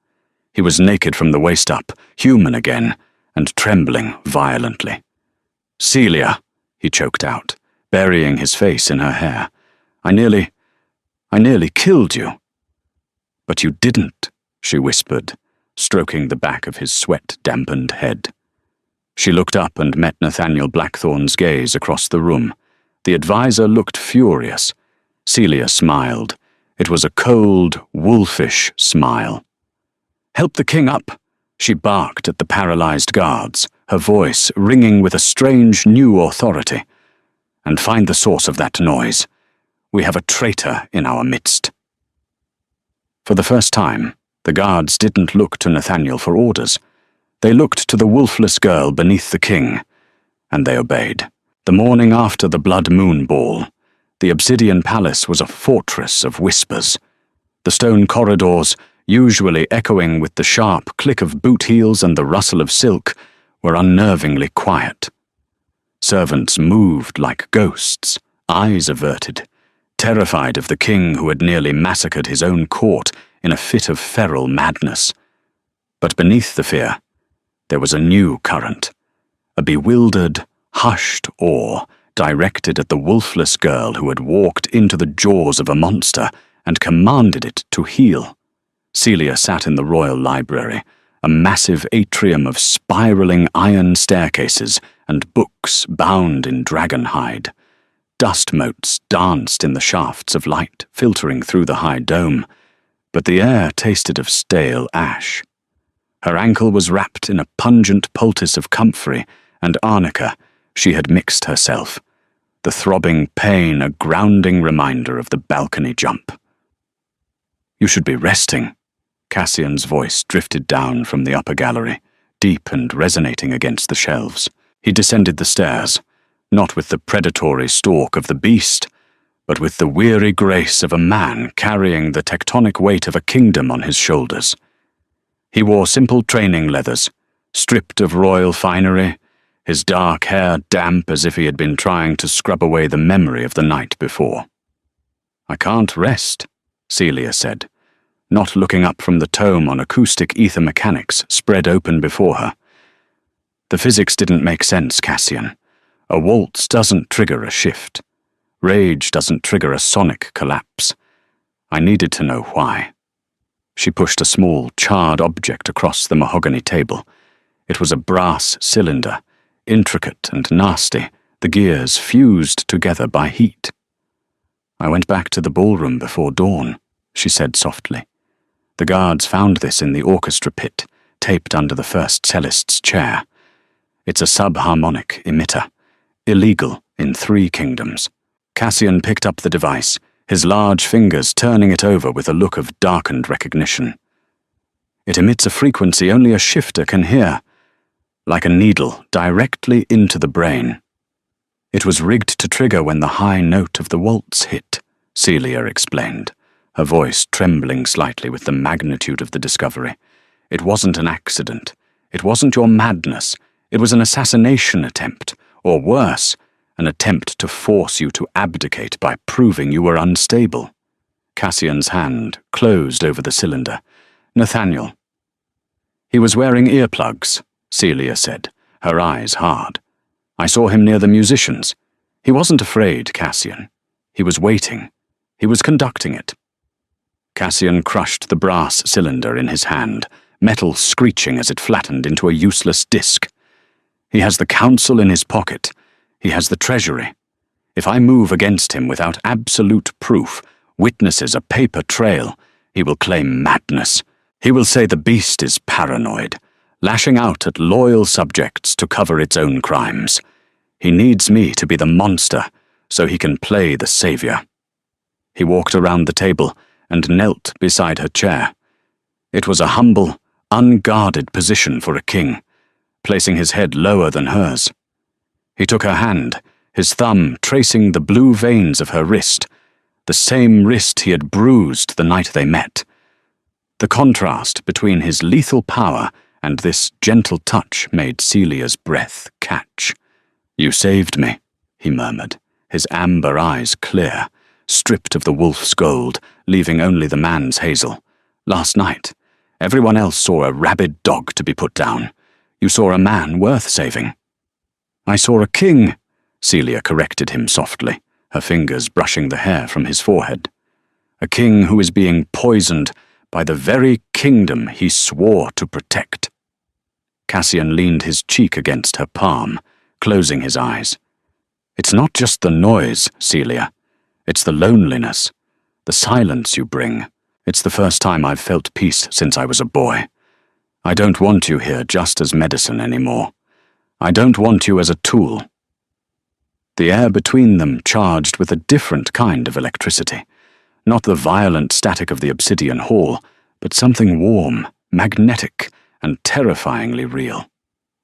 He was naked from the waist up, human again, and trembling violently. "Celia," he choked out, burying his face in her hair. I nearly killed you." "But you didn't," she whispered, stroking the back of his sweat-dampened head. She looked up and met Nathaniel Blackthorne's gaze across the room. The advisor looked furious. Celia smiled. It was a cold, wolfish smile. "Help the king up," she barked at the paralyzed guards, her voice ringing with a strange new authority. "And find the source of that noise. We have a traitor in our midst." For the first time, the guards didn't look to Nathaniel for orders. They looked to the wolfless girl beneath the king, and they obeyed. The morning after the Blood Moon Ball, the Obsidian Palace was a fortress of whispers. The stone corridors, usually echoing with the sharp click of boot heels and the rustle of silk, were unnervingly quiet. Servants moved like ghosts, eyes averted, terrified of the king who had nearly massacred his own court in a fit of feral madness. But beneath the fear, there was a new current, a bewildered, hushed awe directed at the wolfless girl who had walked into the jaws of a monster and commanded it to heal. Celia sat in the royal library, a massive atrium of spiraling iron staircases and books bound in dragon hide. Dust motes danced in the shafts of light filtering through the high dome, but the air tasted of stale ash. Her ankle was wrapped in a pungent poultice of comfrey, and arnica she had mixed herself, the throbbing pain a grounding reminder of the balcony jump. "You should be resting." Cassian's voice drifted down from the upper gallery, deep and resonating against the shelves. He descended the stairs, not with the predatory stalk of the beast, but with the weary grace of a man carrying the tectonic weight of a kingdom on his shoulders. He wore simple training leathers, stripped of royal finery, his dark hair damp as if he had been trying to scrub away the memory of the night before. "I can't rest," Celia said, not looking up from the tome on acoustic ether mechanics spread open before her. "The physics didn't make sense, Cassian. A waltz doesn't trigger a shift. Rage doesn't trigger a sonic collapse. I needed to know why." She pushed a small, charred object across the mahogany table. It was a brass cylinder, intricate and nasty, the gears fused together by heat. "I went back to the ballroom before dawn," she said softly. "The guards found this in the orchestra pit, taped under the first cellist's chair. It's a subharmonic emitter, illegal in 3 kingdoms. Cassian picked up the device, his large fingers turning it over with a look of darkened recognition. "It emits a frequency only a shifter can hear, like a needle directly into the brain. It was rigged to trigger when the high note of the waltz hit," Celia explained, her voice trembling slightly with the magnitude of the discovery. "It wasn't an accident. It wasn't your madness. It was an assassination attempt, or worse, an attempt to force you to abdicate by proving you were unstable." Cassian's hand closed over the cylinder. "Nathaniel." "He was wearing earplugs," Celia said, her eyes hard. "I saw him near the musicians. He wasn't afraid, Cassian. He was waiting. He was conducting it." Cassian crushed the brass cylinder in his hand, metal screeching as it flattened into a useless disc. "He has the council in his pocket. He has the treasury. If I move against him without absolute proof, witnesses, a paper trail, he will claim madness. He will say the beast is paranoid, lashing out at loyal subjects to cover its own crimes. He needs me to be the monster so he can play the savior." He walked around the table and knelt beside her chair. It was a humble, unguarded position for a king, placing his head lower than hers. He took her hand, his thumb tracing the blue veins of her wrist, the same wrist he had bruised the night they met. The contrast between his lethal power and this gentle touch made Celia's breath catch. "You saved me," he murmured, his amber eyes clear, stripped of the wolf's gold, leaving only the man's hazel. "Last night, everyone else saw a rabid dog to be put down. You saw a man worth saving." "I saw a king," Celia corrected him softly, her fingers brushing the hair from his forehead. "A king who is being poisoned by the very kingdom he swore to protect." Cassian leaned his cheek against her palm, closing his eyes. "It's not just the noise, Celia. It's the loneliness, the silence you bring. It's the first time I've felt peace since I was a boy. I don't want you here just as medicine anymore. I don't want you as a tool." The air between them charged with a different kind of electricity, not the violent static of the obsidian hall, but something warm, magnetic, and terrifyingly real.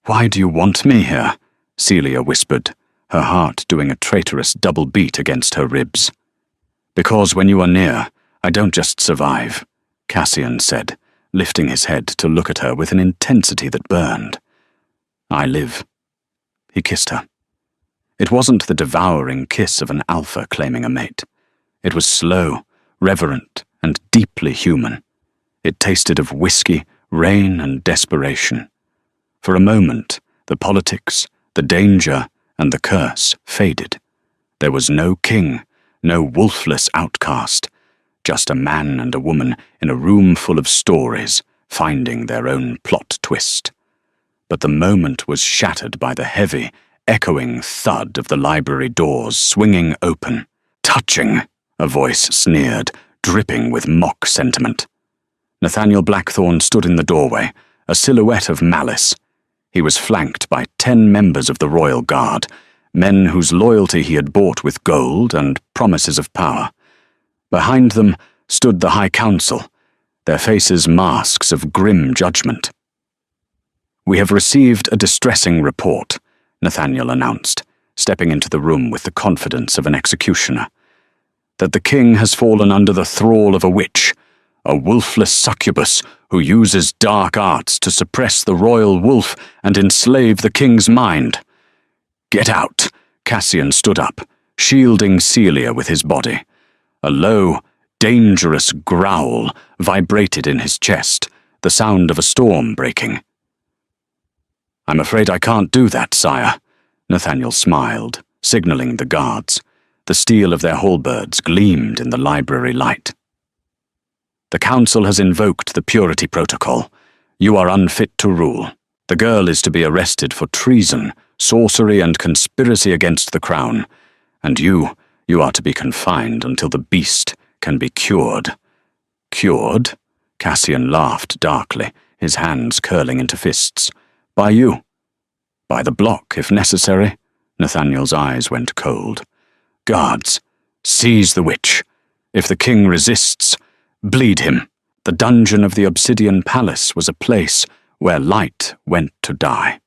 "Why do you want me here?" Celia whispered, her heart doing a traitorous double beat against her ribs. "Because when you are near, I don't just survive," Cassian said, lifting his head to look at her with an intensity that burned. "I live." He kissed her. It wasn't the devouring kiss of an alpha claiming a mate. It was slow, reverent, and deeply human. It tasted of whiskey, rain, and desperation. For a moment, the politics, the danger, and the curse faded. There was no king, no wolfless outcast, just a man and a woman in a room full of stories, finding their own plot twist. But the moment was shattered by the heavy, echoing thud of the library doors swinging open. "Touching," a voice sneered, dripping with mock sentiment. Nathaniel Blackthorne stood in the doorway, a silhouette of malice. He was flanked by 10 members of the Royal Guard, men whose loyalty he had bought with gold and promises of power. Behind them stood the High Council, their faces masks of grim judgment. "We have received a distressing report," Nathaniel announced, stepping into the room with the confidence of an executioner. "That the king has fallen under the thrall of a witch, a wolfless succubus who uses dark arts to suppress the royal wolf and enslave the king's mind." "Get out!" Cassian stood up, shielding Celia with his body. A low, dangerous growl vibrated in his chest, the sound of a storm breaking. "I'm afraid I can't do that, sire," Nathaniel smiled, signaling the guards. The steel of their halberds gleamed in the library light. "The council has invoked the purity protocol. You are unfit to rule. The girl is to be arrested for treason, sorcery, and conspiracy against the crown. And you are to be confined until the beast can be cured." "Cured?" Cassian laughed darkly, his hands curling into fists. "By you?" "By the block, if necessary." Nathaniel's eyes went cold. "Guards, seize the witch. If the king resists, bleed him." The dungeon of the Obsidian Palace was a place where light went to die.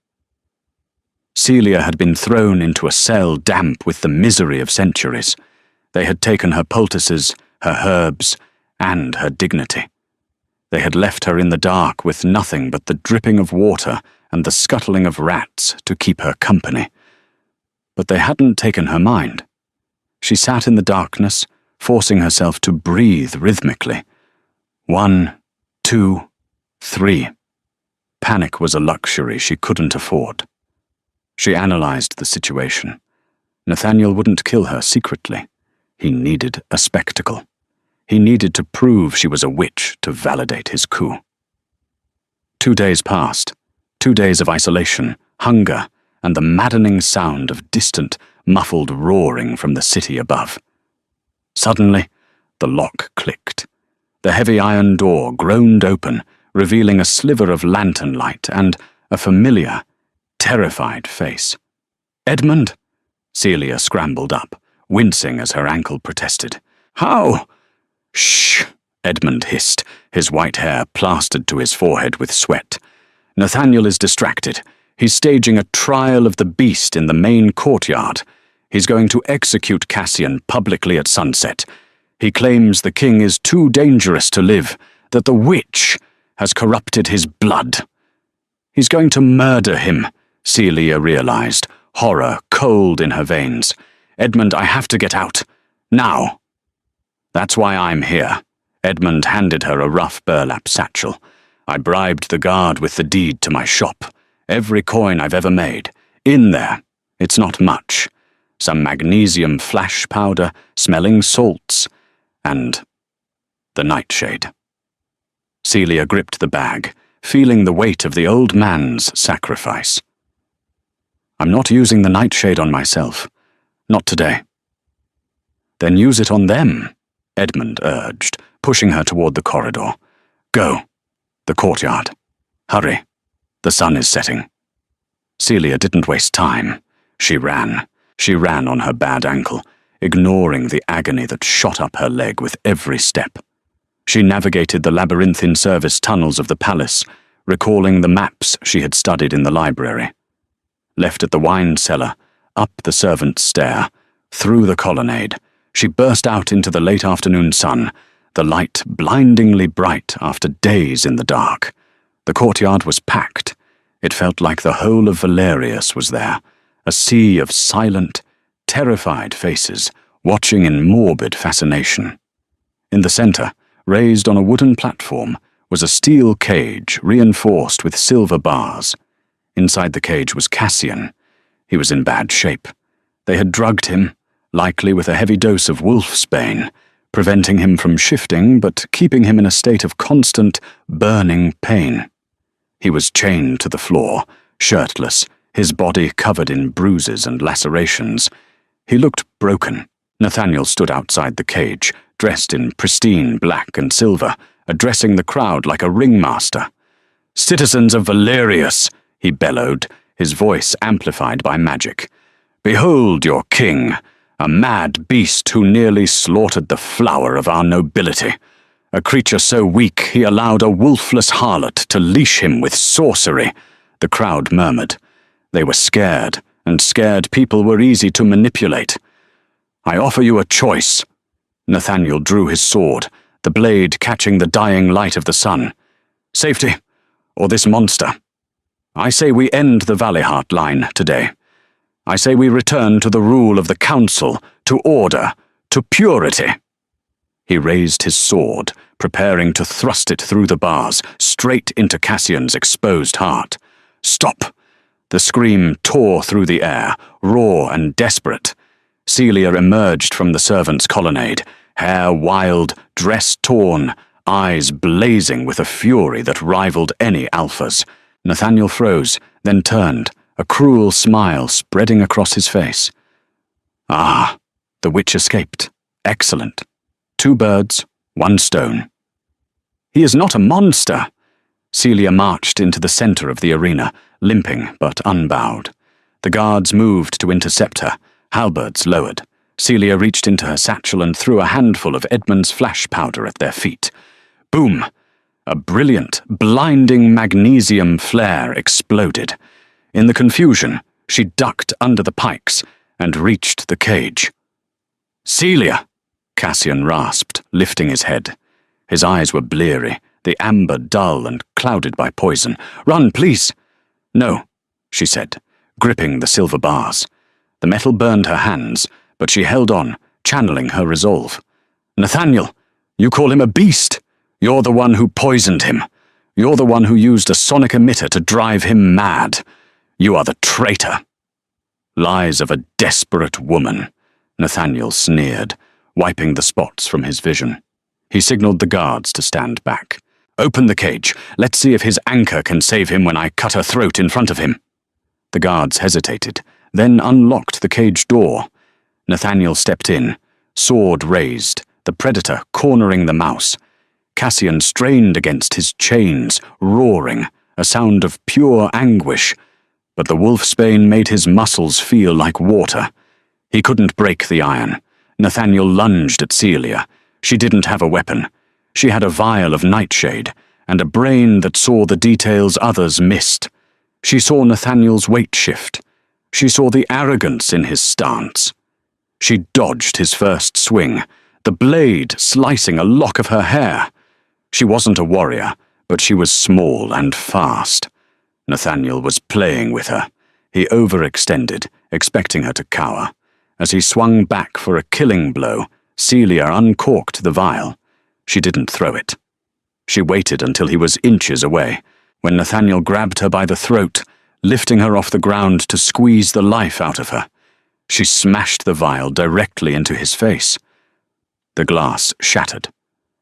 Celia had been thrown into a cell damp with the misery of centuries. They had taken her poultices, her herbs, and her dignity. They had left her in the dark with nothing but the dripping of water and the scuttling of rats to keep her company. But they hadn't taken her mind. She sat in the darkness, forcing herself to breathe rhythmically. 1, 2, 3. Panic was a luxury she couldn't afford. She analyzed the situation. Nathaniel wouldn't kill her secretly. He needed a spectacle. He needed to prove she was a witch to validate his coup. 2 days passed. 2 days of isolation, hunger, and the maddening sound of distant, muffled roaring from the city above. Suddenly, the lock clicked. The heavy iron door groaned open, revealing a sliver of lantern light and a familiar, terrified face. "Edmund!" Celia scrambled up, wincing as her ankle protested. "How?" "Shh!" Edmund hissed, his white hair plastered to his forehead with sweat. "Nathaniel is distracted. He's staging a trial of the beast in the main courtyard. He's going to execute Cassian publicly at sunset. He claims the king is too dangerous to live, that the witch has corrupted his blood. He's going to murder him," Celia realized, horror cold in her veins. "Edmund, I have to get out. Now." "That's why I'm here." Edmund handed her a rough burlap satchel. "I bribed the guard with the deed to my shop. Every coin I've ever made. In there. It's not much. Some magnesium flash powder, smelling salts, and the nightshade." Celia gripped the bag, feeling the weight of the old man's sacrifice. "I'm not using the nightshade on myself. Not today." "Then use it on them," Edmund urged, pushing her toward the corridor. "Go. The courtyard. Hurry. The sun is setting." Celia didn't waste time. She ran. She ran on her bad ankle, ignoring the agony that shot up her leg with every step. She navigated the labyrinthine service tunnels of the palace, recalling the maps she had studied in the library. Left at the wine cellar, up the servants' stair, through the colonnade, she burst out into the late afternoon sun, the light blindingly bright after days in the dark. The courtyard was packed. It felt like the whole of Valerius was there, a sea of silent, terrified faces, watching in morbid fascination. In the center, raised on a wooden platform, was a steel cage reinforced with silver bars. Inside the cage was Cassian. He was in bad shape. They had drugged him, likely with a heavy dose of wolfsbane, preventing him from shifting but keeping him in a state of constant, burning pain. He was chained to the floor, shirtless, his body covered in bruises and lacerations. He looked broken. Nathaniel stood outside the cage, dressed in pristine black and silver, addressing the crowd like a ringmaster. "Citizens of Valerius," he bellowed, his voice amplified by magic. "Behold your king, a mad beast who nearly slaughtered the flower of our nobility. A creature so weak he allowed a wolfless harlot to leash him with sorcery," the crowd murmured. They were scared, and scared people were easy to manipulate. "I offer you a choice." Nathaniel drew his sword, the blade catching the dying light of the sun. "Safety, or this monster. I say we end the Valleyheart line today. I say we return to the rule of the council, to order, to purity." He raised his sword, preparing to thrust it through the bars, straight into Cassian's exposed heart. "Stop!" The scream tore through the air, raw and desperate. Celia emerged from the servants' colonnade, hair wild, dress torn, eyes blazing with a fury that rivaled any Alpha's. Nathaniel froze, then turned, a cruel smile spreading across his face. "Ah, the witch escaped. Excellent. 2 birds, 1 stone." "He is not a monster." Celia marched into the center of the arena, limping but unbowed. The guards moved to intercept her, halberds lowered. Celia reached into her satchel and threw a handful of Edmund's flash powder at their feet. Boom! A brilliant, blinding magnesium flare exploded. In the confusion, she ducked under the pikes and reached the cage. "Celia!" Cassian rasped, lifting his head. His eyes were bleary, the amber dull and clouded by poison. "Run, please!" "No," she said, gripping the silver bars. The metal burned her hands, but she held on, channeling her resolve. "Nathaniel, you call him a beast. You're the one who poisoned him. You're the one who used a sonic emitter to drive him mad. You are the traitor." "Lies of a desperate woman," Nathaniel sneered, wiping the spots from his vision. He signaled the guards to stand back. "Open the cage. Let's see if his anchor can save him when I cut her throat in front of him." The guards hesitated, then unlocked the cage door. Nathaniel stepped in, sword raised, the predator cornering the mouse. Cassian strained against his chains, roaring, a sound of pure anguish, but the wolfsbane made his muscles feel like water. He couldn't break the iron. Nathaniel lunged at Celia. She didn't have a weapon. She had a vial of nightshade, and a brain that saw the details others missed. She saw Nathaniel's weight shift. She saw the arrogance in his stance. She dodged his first swing, the blade slicing a lock of her hair. She wasn't a warrior, but she was small and fast. Nathaniel was playing with her. He overextended, expecting her to cower. As he swung back for a killing blow, Celia uncorked the vial. She didn't throw it. She waited until he was inches away, when Nathaniel grabbed her by the throat, lifting her off the ground to squeeze the life out of her. She smashed the vial directly into his face. The glass shattered.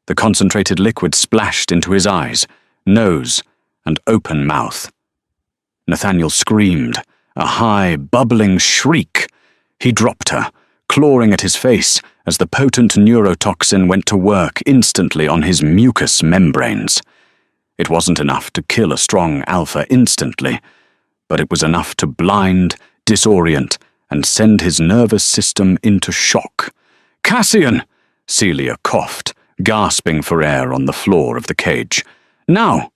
The concentrated liquid splashed into his eyes, nose, and open mouth. Nathaniel screamed, a high, bubbling shriek. He dropped her, clawing at his face as the potent neurotoxin went to work instantly on his mucous membranes. It wasn't enough to kill a strong alpha instantly, but it was enough to blind, disorient, and send his nervous system into shock. "Cassian!" Celia coughed, gasping for air on the floor of the cage. "Now!"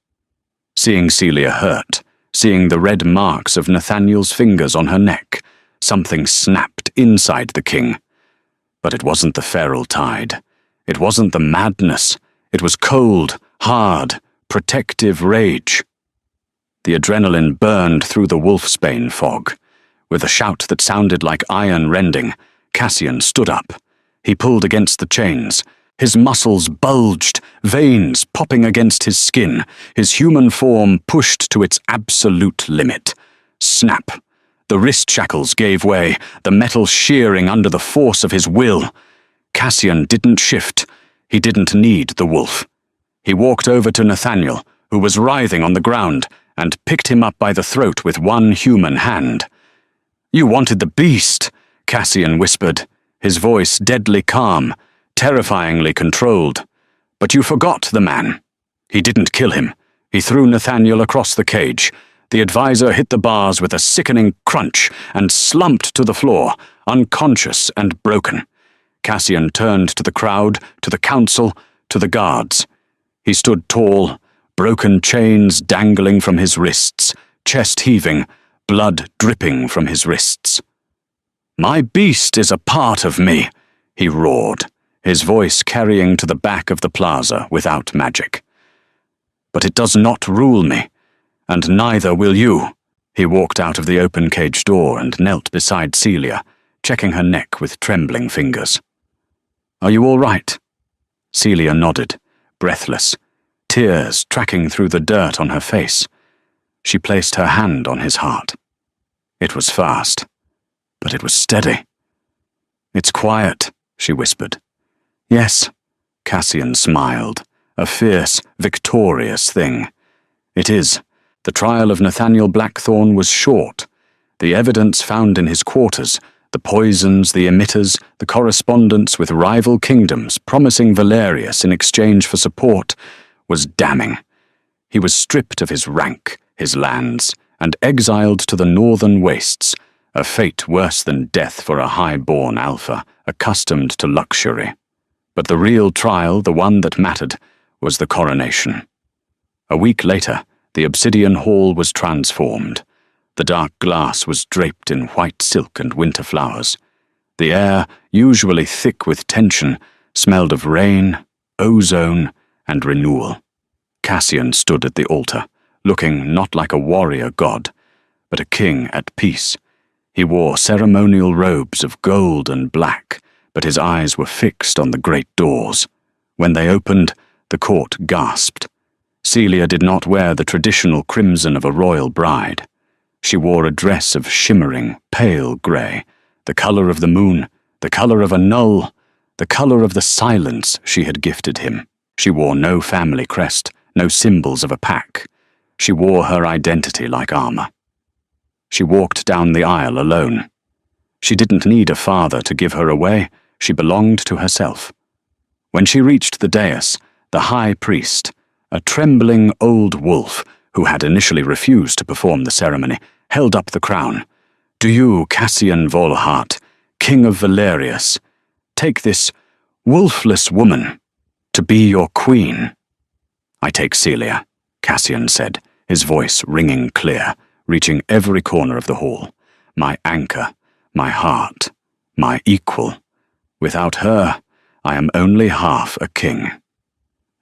Seeing Celia hurt, seeing the red marks of Nathaniel's fingers on her neck, something snapped inside the king. But it wasn't the feral tide. It wasn't the madness. It was cold, hard, protective rage. The adrenaline burned through the wolfsbane fog. With a shout that sounded like iron rending, Cassian stood up. He pulled against the chains. His muscles bulged, veins popping against his skin, his human form pushed to its absolute limit. Snap! The wrist shackles gave way, the metal shearing under the force of his will. Cassian didn't shift. He didn't need the wolf. He walked over to Nathaniel, who was writhing on the ground, and picked him up by the throat with one human hand. "You wanted the beast," Cassian whispered, his voice deadly calm, terrifyingly controlled. "But you forgot the man. He didn't kill him. He threw Nathaniel across the cage. The advisor hit the bars with a sickening crunch and slumped to the floor, unconscious and broken. Cassian turned to the crowd, to the council, to the guards. He stood tall, broken chains dangling from his wrists, chest heaving, blood dripping from his wrists. "My beast is a part of me," he roared, his voice carrying to the back of the plaza without magic. "But it does not rule me, and neither will you." He walked out of the open cage door and knelt beside Celia, checking her neck with trembling fingers. "Are you all right?" Celia nodded, breathless, tears tracking through the dirt on her face. She placed her hand on his heart. It was fast, but it was steady. "It's quiet," she whispered. "Yes," Cassian smiled, a fierce, victorious thing. "It is. The trial of Nathaniel Blackthorne was short. The evidence found in his quarters, the poisons, the emitters, the correspondence with rival kingdoms promising Valerius in exchange for support, was damning. He was stripped of his rank, his lands, and exiled to the northern wastes, a fate worse than death for a high-born alpha, accustomed to luxury. But the real trial, the one that mattered, was the coronation. A week later, the obsidian hall was transformed. The dark glass was draped in white silk and winter flowers. The air, usually thick with tension, smelled of rain, ozone, and renewal. Cassian stood at the altar, looking not like a warrior god, but a king at peace. He wore ceremonial robes of gold and black, but his eyes were fixed on the great doors. When they opened, the court gasped. Celia did not wear the traditional crimson of a royal bride. She wore a dress of shimmering, pale grey, the colour of the moon, the colour of a null, the colour of the silence she had gifted him. She wore no family crest, no symbols of a pack. She wore her identity like armour. She walked down the aisle alone. She didn't need a father to give her away. She belonged to herself. When she reached the dais, the high priest, a trembling old wolf who had initially refused to perform the ceremony, held up the crown. "Do you, Cassian Volhart, king of Valerius, take this wolfless woman to be your queen?" "I take Celia," Cassian said, his voice ringing clear, reaching every corner of the hall. "My anchor, my heart, my equal. Without her, I am only half a king.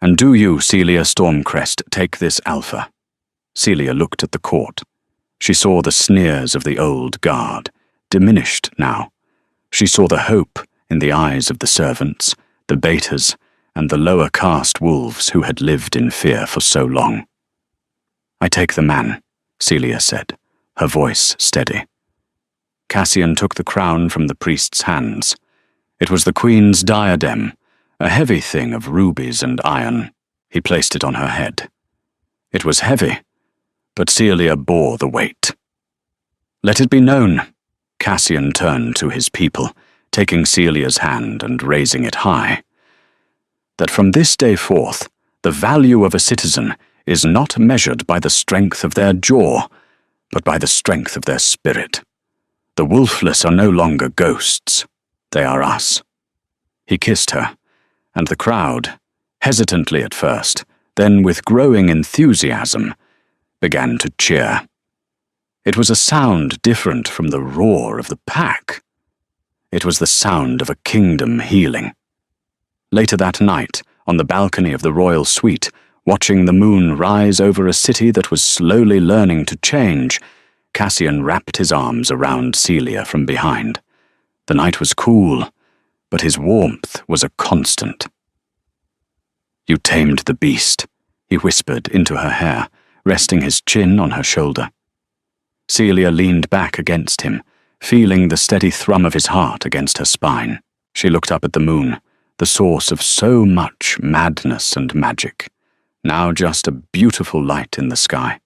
And do you, Celia Stormcrest, take this alpha?" Celia looked at the court. She saw the sneers of the old guard, diminished now. She saw the hope in the eyes of the servants, the betas, and the lower caste wolves who had lived in fear for so long. "I take the man," Celia said, her voice steady. Cassian took the crown from the priest's hands. It was the queen's diadem, a heavy thing of rubies and iron. He placed it on her head. It was heavy, but Celia bore the weight. "Let it be known," Cassian turned to his people, taking Celia's hand and raising it high, "that from this day forth, the value of a citizen is not measured by the strength of their jaw, but by the strength of their spirit. The Wolfless are no longer ghosts. They are us." He kissed her, and the crowd, hesitantly at first, then with growing enthusiasm, began to cheer. It was a sound different from the roar of the pack. It was the sound of a kingdom healing. Later that night, on the balcony of the royal suite, watching the moon rise over a city that was slowly learning to change, Cassian wrapped his arms around Celia from behind. The night was cool, but his warmth was a constant. "You tamed the beast," he whispered into her hair, resting his chin on her shoulder. Celia leaned back against him, feeling the steady thrum of his heart against her spine. She looked up at the moon, the source of so much madness and magic, now just a beautiful light in the sky.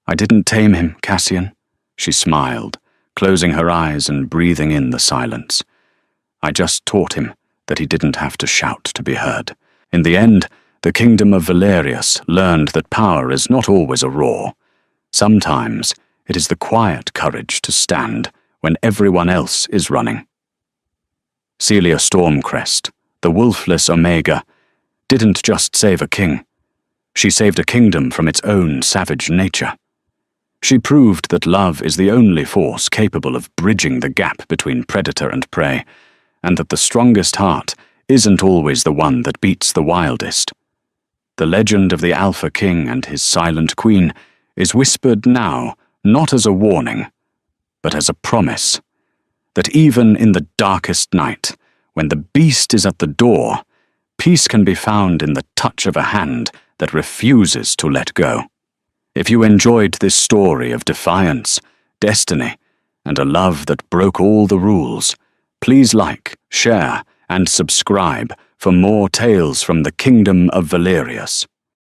"I didn't tame him, Cassian," she smiled, closing her eyes and breathing in the silence. "I just taught him that he didn't have to shout to be heard. In the end, the kingdom of Valerius learned that power is not always a roar. Sometimes it is the quiet courage to stand when everyone else is running." Celia Stormcrest, the wolfless Omega, didn't just save a king. She saved a kingdom from its own savage nature. She proved that love is the only force capable of bridging the gap between predator and prey, and that the strongest heart isn't always the one that beats the wildest. The legend of the Alpha King and his silent queen is whispered now not as a warning, but as a promise, that even in the darkest night, when the beast is at the door, Peace can be found in the touch of a hand that refuses to let go. If you enjoyed this story of defiance, destiny, and a love that broke all the rules, please like, share, and subscribe for more tales from the Kingdom of Valerius.